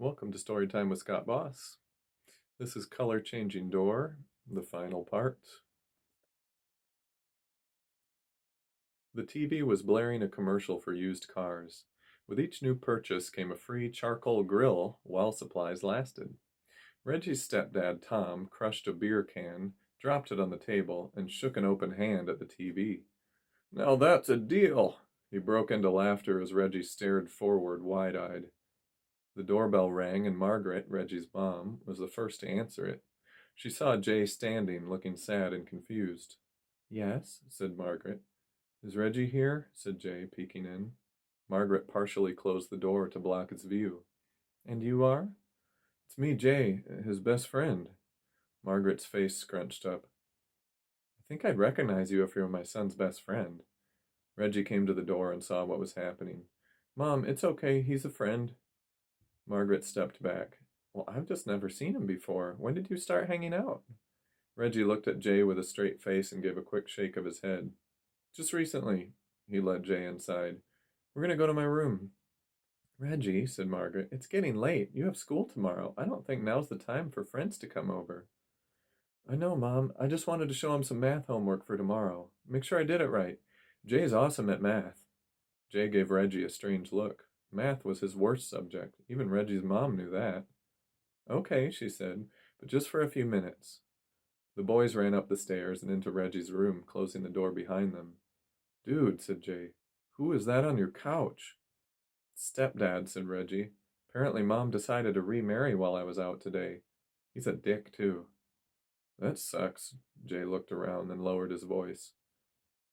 Welcome to Storytime with Scott Boss. This is Color Changing Door, the final part. The TV was blaring a commercial for used cars. With each new purchase came a free charcoal grill while supplies lasted. Reggie's stepdad, Tom, crushed a beer can, dropped it on the table, and shook an open hand at the TV. Now that's a deal! He broke into laughter as Reggie stared forward wide-eyed. The doorbell rang, and Margaret, Reggie's mom, was the first to answer it. She saw Jay standing, looking sad and confused. Yes, said Margaret. Is Reggie here? Said Jay, peeking in. Margaret partially closed the door to block its view. And you are? It's me, Jay, his best friend. Margaret's face scrunched up. I think I'd recognize you if you were my son's best friend. Reggie came to the door and saw what was happening. Mom, it's okay, he's a friend. Margaret stepped back. Well, I've just never seen him before. When did you start hanging out? Reggie looked at Jay with a straight face and gave a quick shake of his head. Just recently, he led Jay inside. We're going to go to my room. Reggie, said Margaret, it's getting late. You have school tomorrow. I don't think now's the time for friends to come over. I know, Mom. I just wanted to show him some math homework for tomorrow. Make sure I did it right. Jay's awesome at math. Jay gave Reggie a strange look. Math was his worst subject. Even Reggie's mom knew that. Okay, she said, but just for a few minutes. The boys ran up the stairs and into Reggie's room, closing the door behind them. Dude, said Jay, who is that on your couch? Stepdad, said Reggie. Apparently Mom decided to remarry while I was out today. He's a dick, too. That sucks. Jay looked around, then lowered his voice.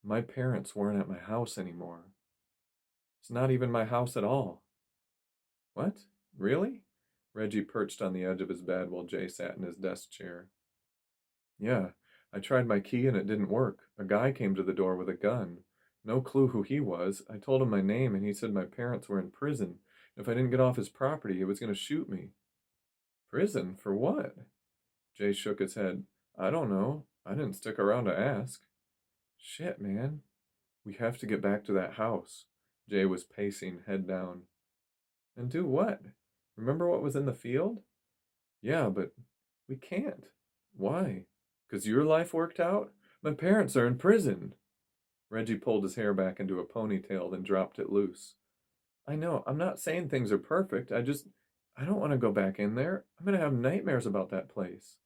My parents weren't at my house anymore. It's not even my house at all. What? Really? Reggie perched on the edge of his bed while Jay sat in his desk chair. Yeah, I tried my key and it didn't work. A guy came to the door with a gun. No clue who he was. I told him my name and he said my parents were in prison. If I didn't get off his property, he was going to shoot me. Prison? For what? Jay shook his head. I don't know. I didn't stick around to ask. Shit, man. We have to get back to that house. Jay was pacing, head down. And do what? Remember what was in the field? Yeah, but we can't. Why? 'Cause your life worked out? My parents are in prison. Reggie pulled his hair back into a ponytail, then dropped it loose. I know, I'm not saying things are perfect. I don't want to go back in there. I'm going to have nightmares about that place.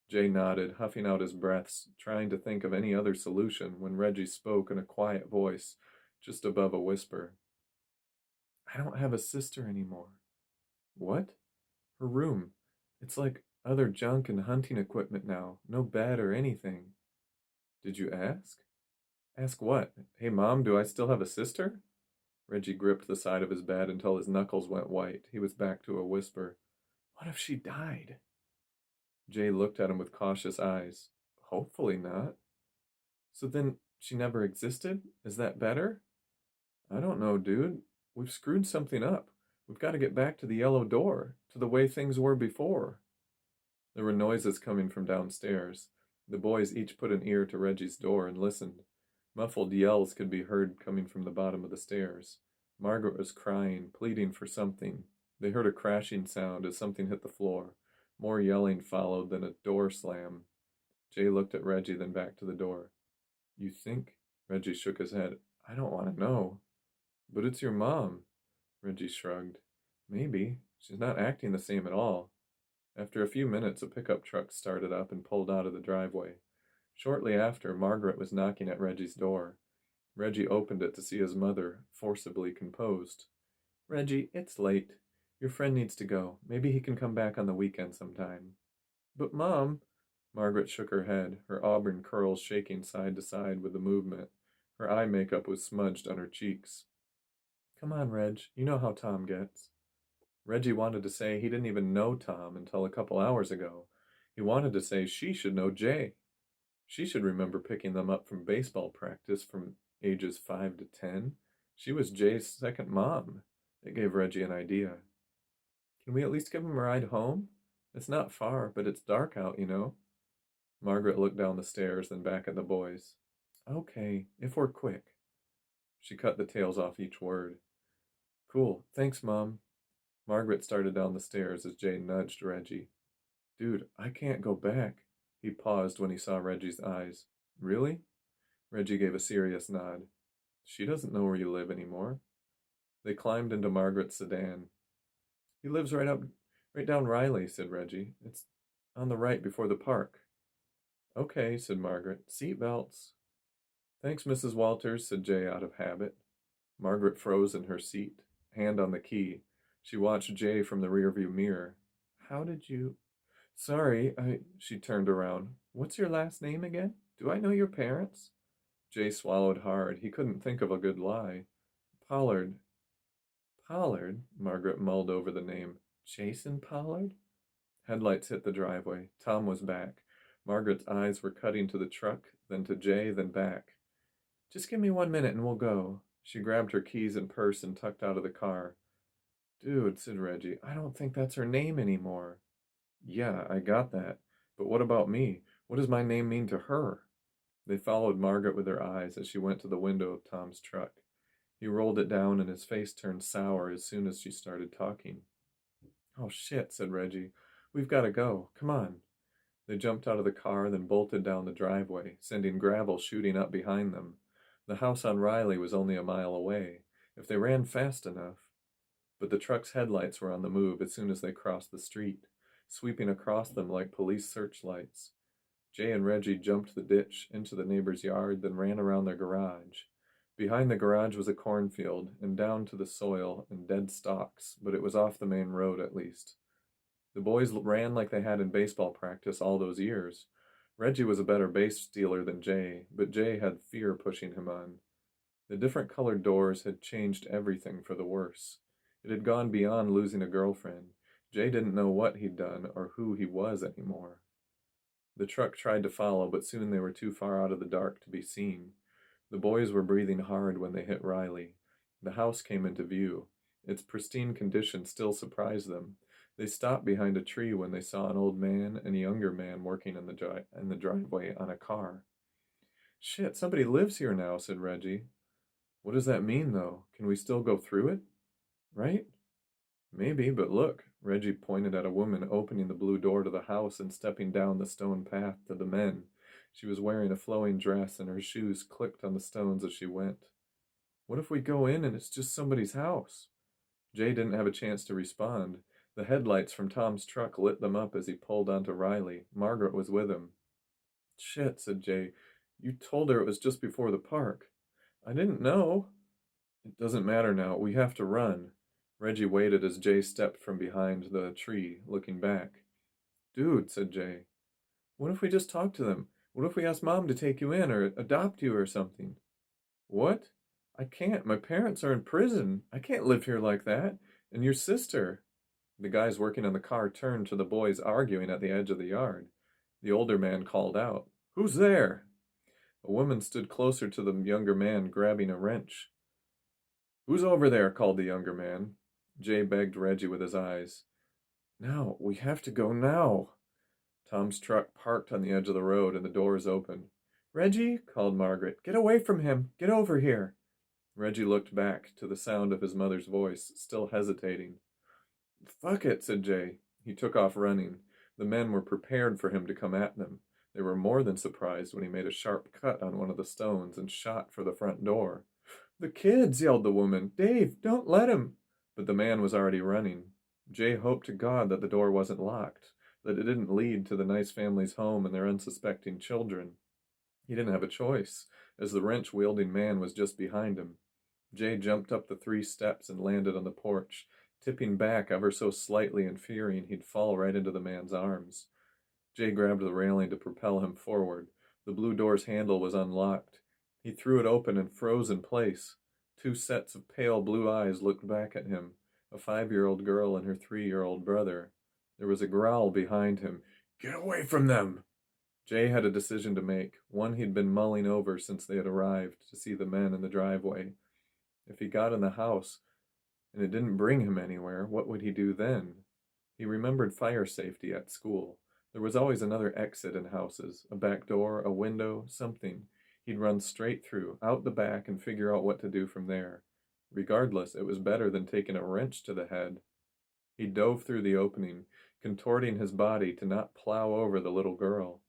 Jay nodded, huffing out his breaths, trying to think of any other solution when Reggie spoke in a quiet voice, just above a whisper. I don't have a sister anymore. What? Her room. It's like other junk and hunting equipment now. No bed or anything. Did you ask? Ask what? Hey, Mom, do I still have a sister? Reggie gripped the side of his bed until his knuckles went white. He was back to a whisper. What if she died? Jay looked at him with cautious eyes. Hopefully not. So then she never existed? Is that better? I don't know, dude. We've screwed something up. We've got to get back to the yellow door, to the way things were before. There were noises coming from downstairs. The boys each put an ear to Reggie's door and listened. Muffled yells could be heard coming from the bottom of the stairs. Margaret was crying, pleading for something. They heard a crashing sound as something hit the floor. More yelling followed, then a door slam. Jay looked at Reggie, then back to the door. You think? Reggie shook his head. I don't want to know. But it's your mom. Reggie shrugged. Maybe. She's not acting the same at all. After a few minutes, a pickup truck started up and pulled out of the driveway. Shortly after, Margaret was knocking at Reggie's door. Reggie opened it to see his mother, forcibly composed. Reggie, it's late. Your friend needs to go. Maybe he can come back on the weekend sometime. But, Mom, Margaret shook her head, her auburn curls shaking side to side with the movement. Her eye makeup was smudged on her cheeks. Come on, Reg. You know how Tom gets. Reggie wanted to say he didn't even know Tom until a couple hours ago. He wanted to say she should know Jay. She should remember picking them up from baseball practice from ages 5 to 10. She was Jay's second mom. It gave Reggie an idea. Can we at least give him a ride home? It's not far, but it's dark out, you know. Margaret looked down the stairs, then back at the boys. Okay, if we're quick. She cut the tails off each word. Cool, thanks, Mom. Margaret started down the stairs as Jay nudged Reggie. Dude, I can't go back. He paused when he saw Reggie's eyes. Really? Reggie gave a serious nod. She doesn't know where you live anymore. They climbed into Margaret's sedan. He lives right down Riley, said Reggie. It's on the right before the park. Okay, said Margaret. Seat belts. Thanks, Mrs. Walters, said Jay out of habit. Margaret froze in her seat, hand on the key. She watched Jay from the rearview mirror. How did you... Sorry, She turned around. What's your last name again? Do I know your parents? Jay swallowed hard. He couldn't think of a good lie. Pollard. Pollard? Margaret mulled over the name. Jason Pollard? Headlights hit the driveway. Tom was back. Margaret's eyes were cutting to the truck, then to Jay, then back. Just give me 1 minute and we'll go. She grabbed her keys and purse and tucked out of the car. Dude, said Reggie, I don't think that's her name anymore. Yeah, I got that. But what about me? What does my name mean to her? They followed Margaret with their eyes as she went to the window of Tom's truck. He rolled it down and his face turned sour as soon as she started talking. Oh shit, said Reggie. We've got to go. Come on. They jumped out of the car, then bolted down the driveway, sending gravel shooting up behind them. The house on Riley was only a mile away, if they ran fast enough. But the truck's headlights were on the move as soon as they crossed the street, sweeping across them like police searchlights. Jay and Reggie jumped the ditch into the neighbor's yard, then ran around their garage. Behind the garage was a cornfield, and down to the soil and dead stalks, but it was off the main road at least. The boys ran like they had in baseball practice all those years. Reggie was a better base stealer than Jay, but Jay had fear pushing him on. The different colored doors had changed everything for the worse. It had gone beyond losing a girlfriend. Jay didn't know what he'd done or who he was anymore. The truck tried to follow, but soon they were too far out of the dark to be seen. The boys were breathing hard when they hit Riley. The house came into view. Its pristine condition still surprised them. They stopped behind a tree when they saw an old man and a younger man working in the driveway on a car. Shit, somebody lives here now, said Reggie. What does that mean, though? Can we still go through it? Right? Maybe, but look. Reggie pointed at a woman opening the blue door to the house and stepping down the stone path to the men. She was wearing a flowing dress and her shoes clicked on the stones as she went. What if we go in and it's just somebody's house? Jay didn't have a chance to respond. The headlights from Tom's truck lit them up as he pulled onto Riley. Margaret was with him. Shit, said Jay. You told her it was just before the park. I didn't know. It doesn't matter now. We have to run. Reggie waited as Jay stepped from behind the tree, looking back. Dude, said Jay. What if we just talk to them? What if we ask Mom to take you in or adopt you or something? What? I can't. My parents are in prison. I can't live here like that. And your sister. The guys working on the car turned to the boys arguing at the edge of the yard. The older man called out, Who's there? A woman stood closer to the younger man, grabbing a wrench. Who's over there? Called the younger man. Jay begged Reggie with his eyes. Now, we have to go now. Tom's truck parked on the edge of the road and the doors opened. Reggie, called Margaret, get away from him. Get over here. Reggie looked back to the sound of his mother's voice, still hesitating. Fuck it, said Jay. He took off running. The men were prepared for him to come at them. They were more than surprised when he made a sharp cut on one of the stones and shot for the front door. The kids, yelled the woman. Dave, don't let him. But the man was already running. Jay hoped to God that the door wasn't locked, that it didn't lead to the nice family's home and their unsuspecting children. He didn't have a choice, as the wrench-wielding man was just behind him. Jay jumped up the 3 steps and landed on the porch, tipping back ever so slightly and fearing he'd fall right into the man's arms. Jay grabbed the railing to propel him forward. The blue door's handle was unlocked. He threw it open and froze in place. 2 sets of pale blue eyes looked back at him, a 5-year-old girl and her 3-year-old brother. There was a growl behind him. Get away from them! Jay had a decision to make, one he'd been mulling over since they had arrived to see the men in the driveway. If he got in the house, and it didn't bring him anywhere, what would he do then? He remembered fire safety at school. There was always another exit in houses, a back door, a window, something. He'd run straight through, out the back, and figure out what to do from there. Regardless, it was better than taking a wrench to the head. He dove through the opening, contorting his body to not plow over the little girl.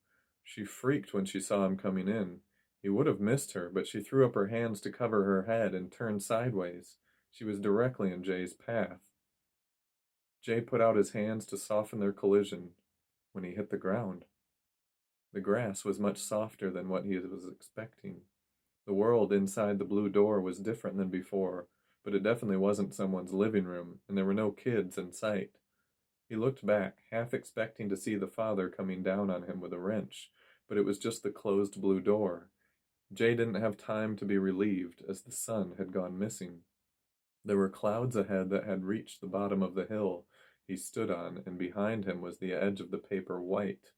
She freaked when she saw him coming in. He would have missed her, but she threw up her hands to cover her head and turned sideways. She was directly in Jay's path. Jay put out his hands to soften their collision when he hit the ground. The grass was much softer than what he was expecting. The world inside the blue door was different than before, but it definitely wasn't someone's living room, and there were no kids in sight. He looked back, half expecting to see the father coming down on him with a wrench, but it was just the closed blue door. Jay didn't have time to be relieved, as the sun had gone missing. There were clouds ahead that had reached the bottom of the hill he stood on, and behind him was the edge of the paper white.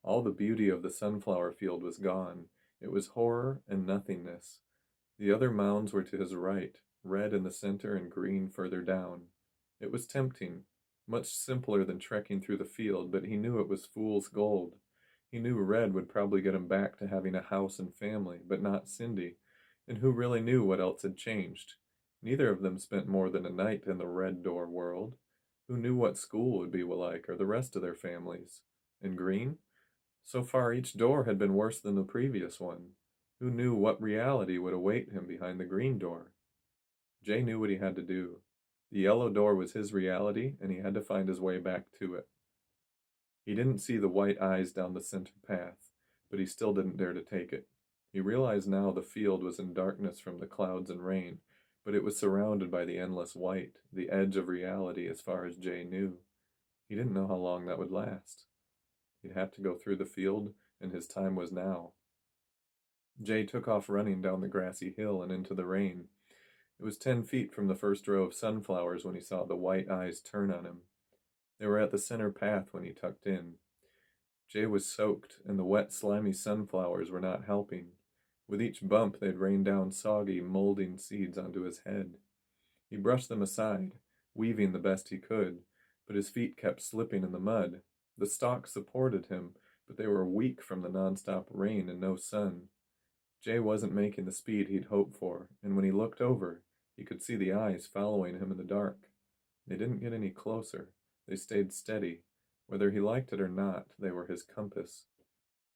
All the beauty of the sunflower field was gone. It was horror and nothingness. The other mounds were to his right, red in the center and green further down. It was tempting, much simpler than trekking through the field, but he knew it was fool's gold. He knew red would probably get him back to having a house and family, but not Cindy, and who really knew what else had changed? Neither of them spent more than a night in the red door world. Who knew what school would be like, or the rest of their families? And green? So far each door had been worse than the previous one. Who knew what reality would await him behind the green door? Jay knew what he had to do. The yellow door was his reality, and he had to find his way back to it. He didn't see the white eyes down the center path, but he still didn't dare to take it. He realized now the field was in darkness from the clouds and rain, but it was surrounded by the endless white, the edge of reality as far as Jay knew. He didn't know how long that would last. He'd have to go through the field, and his time was now. Jay took off running down the grassy hill and into the rain. It was 10 feet from the first row of sunflowers when he saw the white eyes turn on him. They were at the center path when he tucked in. Jay was soaked, and the wet, slimy sunflowers were not helping. With each bump, they'd rain down soggy, molding seeds onto his head. He brushed them aside, weaving the best he could, but his feet kept slipping in the mud. The stalks supported him, but they were weak from the nonstop rain and no sun. Jay wasn't making the speed he'd hoped for, and when he looked over, he could see the eyes following him in the dark. They didn't get any closer. They stayed steady. Whether he liked it or not, they were his compass.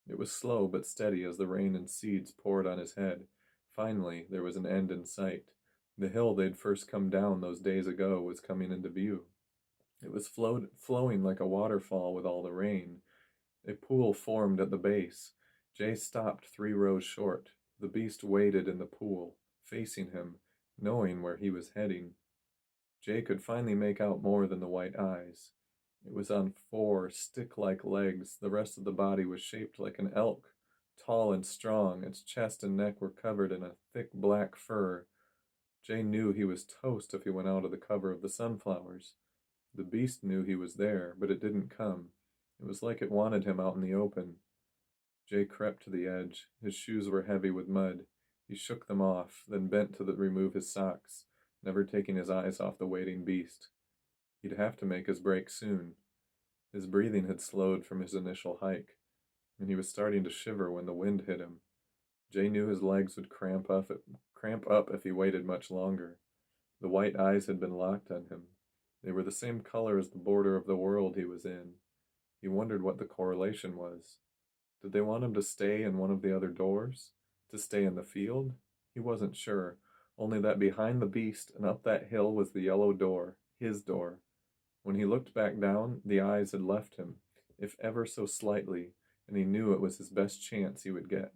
It was slow but steady as the rain and seeds poured on his head. Finally, there was an end in sight. The hill they'd first come down those days ago was coming into view. It was flowing like a waterfall with all the rain. A pool formed at the base. Jay stopped 3 rows short. The beast waded in the pool, facing him, knowing where he was heading. Jay could finally make out more than the white eyes. It was on 4 stick-like legs. The rest of the body was shaped like an elk, tall and strong. Its chest and neck were covered in a thick black fur. Jay knew he was toast if he went out of the cover of the sunflowers. The beast knew he was there, but it didn't come. It was like it wanted him out in the open. Jay crept to the edge. His shoes were heavy with mud. He shook them off, then bent to remove his socks, never taking his eyes off the waiting beast. He'd have to make his break soon. His breathing had slowed from his initial hike, and he was starting to shiver when the wind hit him. Jay knew his legs would cramp up if he waited much longer. The white eyes had been locked on him. They were the same color as the border of the world he was in. He wondered what the correlation was. Did they want him to stay in one of the other doors? To stay in the field? He wasn't sure, only that behind the beast and up that hill was the yellow door, his door. When he looked back down, the eyes had left him, if ever so slightly, and he knew it was his best chance he would get.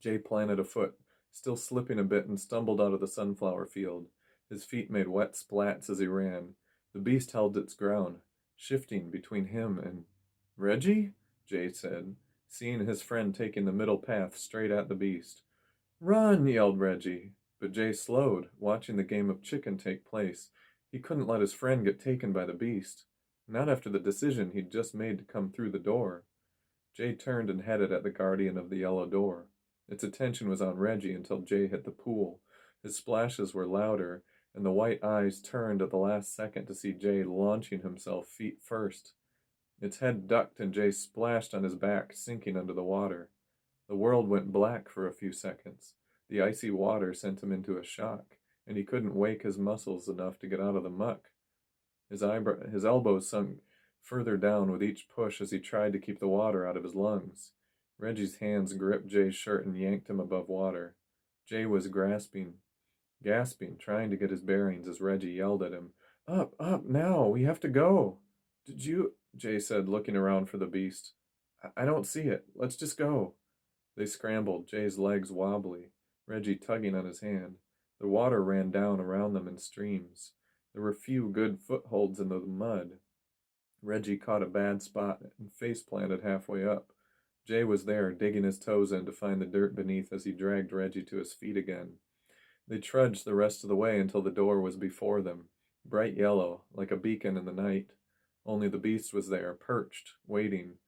Jay planted a foot, still slipping a bit, and stumbled out of the sunflower field. His feet made wet splats as he ran. The beast held its ground, shifting between him and... "Reggie?" Jay said, seeing his friend taking the middle path straight at the beast. "Run!" yelled Reggie. But Jay slowed, watching the game of chicken take place. He couldn't let his friend get taken by the beast. Not after the decision he'd just made to come through the door. Jay turned and headed at the guardian of the yellow door. Its attention was on Reggie until Jay hit the pool. His splashes were louder, and the white eyes turned at the last second to see Jay launching himself feet first. Its head ducked and Jay splashed on his back, sinking under the water. The world went black for a few seconds. The icy water sent him into a shock, and he couldn't wake his muscles enough to get out of the muck. His elbows sunk further down with each push as he tried to keep the water out of his lungs. Reggie's hands gripped Jay's shirt and yanked him above water. Jay was gasping, trying to get his bearings as Reggie yelled at him. Up, up, now, we have to go. Did you? Jay said, looking around for the beast. I don't see it. Let's just go. They scrambled, Jay's legs wobbly, Reggie tugging on his hand. The water ran down around them in streams. There were few good footholds in the mud. Reggie caught a bad spot and face planted halfway up. Jay was there, digging his toes in to find the dirt beneath as he dragged Reggie to his feet again. They trudged the rest of the way until the door was before them, bright yellow, like a beacon in the night. Only the beast was there, perched, waiting.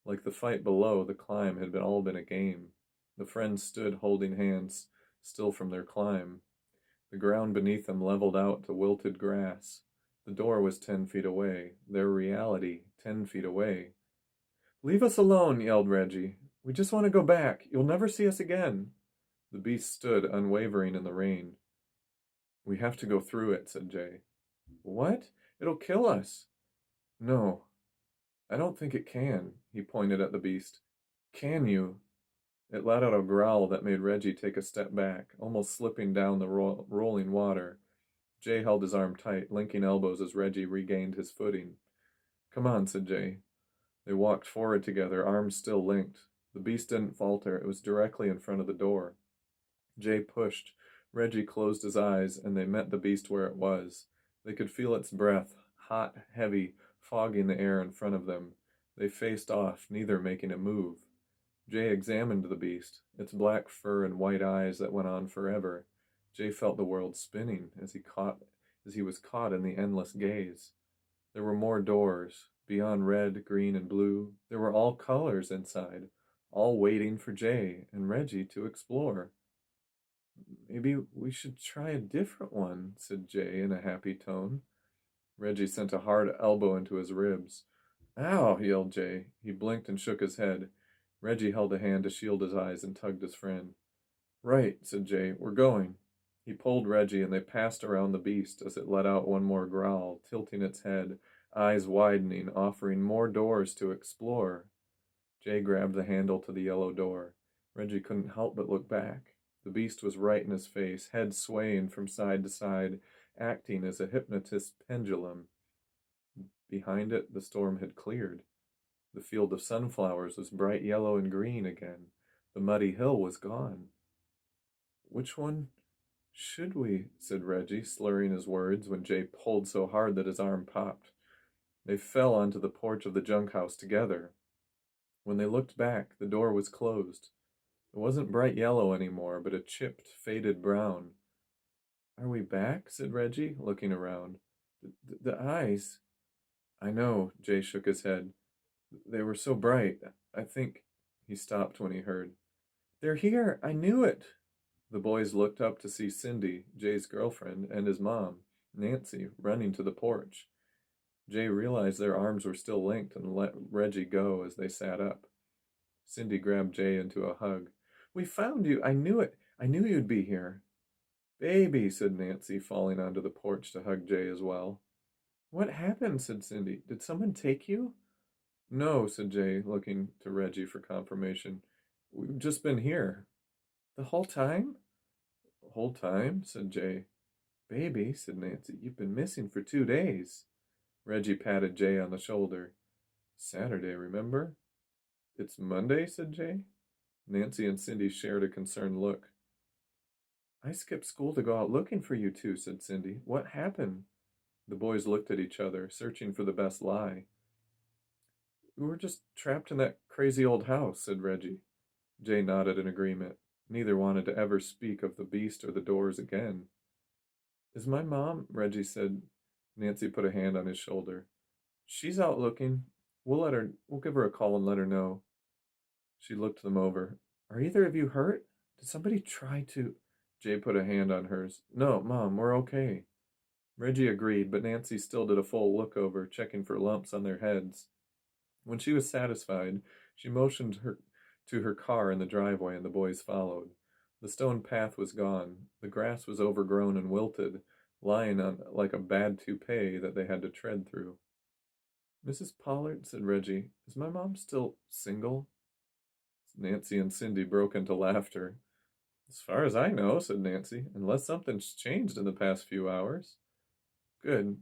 Like the fight below, the climb had all been a game. The friends stood holding hands, still from their climb. The ground beneath them leveled out to wilted grass. The door was 10 feet away, their reality 10 feet away. Leave us alone, yelled Reggie. We just want to go back. You'll never see us again. The beast stood unwavering in the rain. We have to go through it, said Jay. What? It'll kill us. No, I don't think it can, he pointed at the beast. Can you? It let out a growl that made Reggie take a step back, almost slipping down the rolling water. Jay held his arm tight, linking elbows as Reggie regained his footing. Come on, said Jay. They walked forward together, arms still linked. The beast didn't falter. It was directly in front of the door. Jay pushed. Reggie closed his eyes, and they met the beast where it was. They could feel its breath, hot, heavy, fogging the air in front of them. They faced off, neither making a move. Jay examined the beast, its black fur and white eyes that went on forever. Jay felt the world spinning as he was caught in the endless gaze. There were more doors, beyond red, green, and blue. There were all colors inside, all waiting for Jay and Reggie to explore. Maybe we should try a different one, said Jay in a happy tone. Reggie sent a hard elbow into his ribs. Ow, yelled Jay. He blinked and shook his head. Reggie held a hand to shield his eyes and tugged his friend. Right, said Jay. We're going. He pulled Reggie and they passed around the beast as it let out one more growl, tilting its head, eyes widening, offering more doors to explore. Jay grabbed the handle to the yellow door. Reggie couldn't help but look back. The beast was right in his face, head swaying from side to side, acting as a hypnotist's pendulum. Behind it, the storm had cleared. The field of sunflowers was bright yellow and green again. The muddy hill was gone. Which one should we? Said Reggie, slurring his words when Jay pulled so hard that his arm popped. They fell onto the porch of the junk house together. When they looked back, the door was closed. It wasn't bright yellow anymore, but a chipped, faded brown. Are we back? Said Reggie, looking around. The eyes. I know, Jay shook his head. They were so bright. I think... He stopped when he heard. They're here! I knew it! The boys looked up to see Cindy, Jay's girlfriend, and his mom, Nancy, running to the porch. Jay realized their arms were still linked and let Reggie go as they sat up. Cindy grabbed Jay into a hug. We found you! I knew it! I knew you'd be here! Baby, said Nancy, falling onto the porch to hug Jay as well. What happened? Said Cindy. Did someone take you? No, said Jay, looking to Reggie for confirmation. We've just been here. The whole time? The whole time, said Jay. Baby, said Nancy, you've been missing for 2 days. Reggie patted Jay on the shoulder. Saturday, remember? It's Monday, said Jay. Nancy and Cindy shared a concerned look. I skipped school to go out looking for you two, said Cindy. What happened? The boys looked at each other, searching for the best lie. We were just trapped in that crazy old house, said Reggie. Jay nodded in agreement. Neither wanted to ever speak of the beast or the doors again. Is my mom? Reggie said. Nancy put a hand on his shoulder. She's out looking. We'll give her a call and let her know. She looked them over. Are either of you hurt? Did somebody try to... Jay put a hand on hers. No, Mom, we're okay. Reggie agreed, but Nancy still did a full look over, checking for lumps on their heads. When she was satisfied, she motioned her to her car in the driveway and the boys followed. The stone path was gone. The grass was overgrown and wilted. lying on like a bad toupee that they had to tread through. "Mrs. Pollard," said Reggie, "is my mom still single?" Nancy and Cindy broke into laughter. "As far as I know," said Nancy, "unless something's changed in the past few hours." "Good."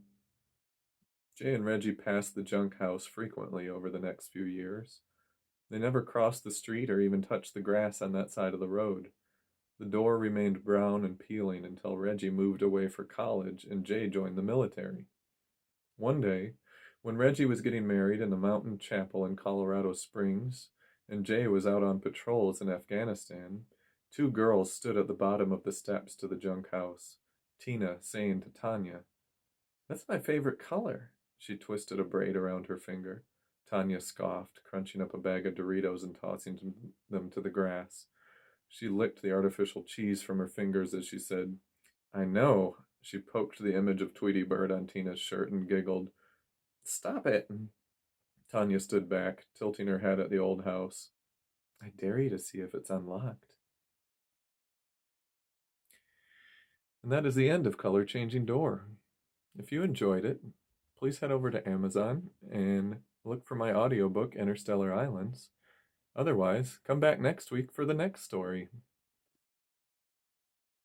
Jay and Reggie passed the junk house frequently over the next few years. They never crossed the street or even touched the grass on that side of the road. The door remained brown and peeling until Reggie moved away for college and Jay joined the military. One day, when Reggie was getting married in the mountain chapel in Colorado Springs, and Jay was out on patrols in Afghanistan, two girls stood at the bottom of the steps to the junk house, Tina saying to Tanya, "That's my favorite color." She twisted a braid around her finger. Tanya scoffed, crunching up a bag of Doritos and tossing them to the grass. She licked the artificial cheese from her fingers as she said, "I know." She poked the image of Tweety Bird on Tina's shirt and giggled. "Stop it." Tanya stood back, tilting her head at the old house. "I dare you to see if it's unlocked." And that is the end of Color Changing Door. If you enjoyed it, please head over to Amazon and look for my audiobook, Interstellar Islands. Otherwise, come back next week for the next story.